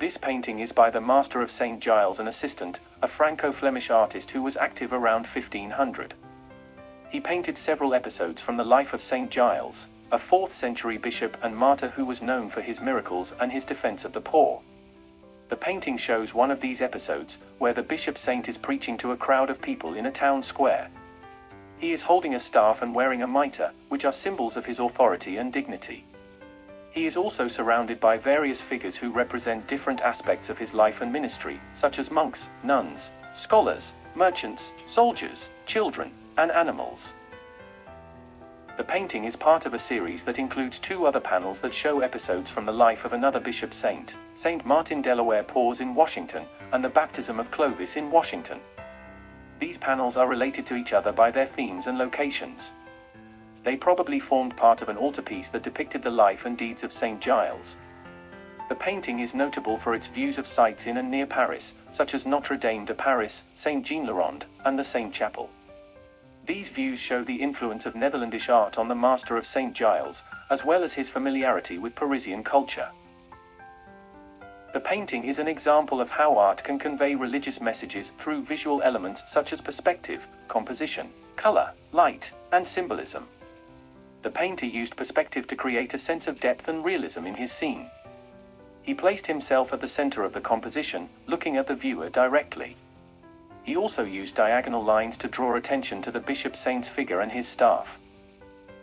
This painting is by the master of Saint Giles, an assistant, a Franco-Flemish artist who was active around 1500. He painted several episodes from the life of Saint Giles, a 4th-century bishop and martyr who was known for his miracles and his defense of the poor. The painting shows one of these episodes, where the bishop saint is preaching to a crowd of people in a town square. He is holding a staff and wearing a mitre, which are symbols of his authority and dignity. He is also surrounded by various figures who represent different aspects of his life and ministry, such as monks, nuns, scholars, merchants, soldiers, children, and animals. The painting is part of a series that includes 2 other panels that show episodes from the life of another bishop saint, Saint Martin Delaware Paws in Washington, and the baptism of Clovis in Washington. These panels are related to each other by their themes and locations. They probably formed part of an altarpiece that depicted the life and deeds of Saint Giles. The painting is notable for its views of sites in and near Paris, such as Notre Dame de Paris, Saint Jean-le-Rond, and the Saint Chapel. These views show the influence of Netherlandish art on the master of Saint Giles, as well as his familiarity with Parisian culture. The painting is an example of how art can convey religious messages through visual elements such as perspective, composition, color, light, and symbolism. The painter used perspective to create a sense of depth and realism in his scene. He placed himself at the center of the composition, looking at the viewer directly. He also used diagonal lines to draw attention to the bishop saint's figure and his staff.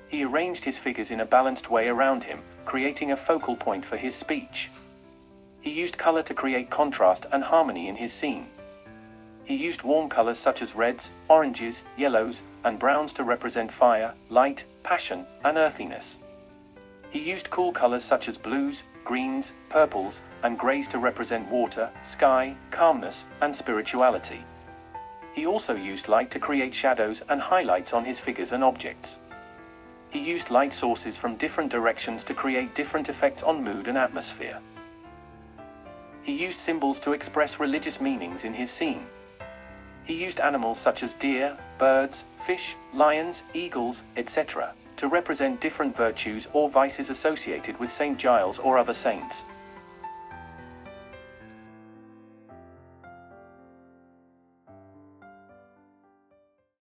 He arranged his figures in a balanced way around him, creating a focal point for his speech. He used color to create contrast and harmony in his scene. He used warm colors such as reds, oranges, yellows, and browns to represent fire, light, passion, and earthiness. He used cool colors such as blues, greens, purples, and grays to represent water, sky, calmness, and spirituality. He also used light to create shadows and highlights on his figures and objects. He used light sources from different directions to create different effects on mood and atmosphere. He used symbols to express religious meanings in his scene. He used animals such as deer, birds, fish, lions, eagles, etc., to represent different virtues or vices associated with Saint Giles or other saints.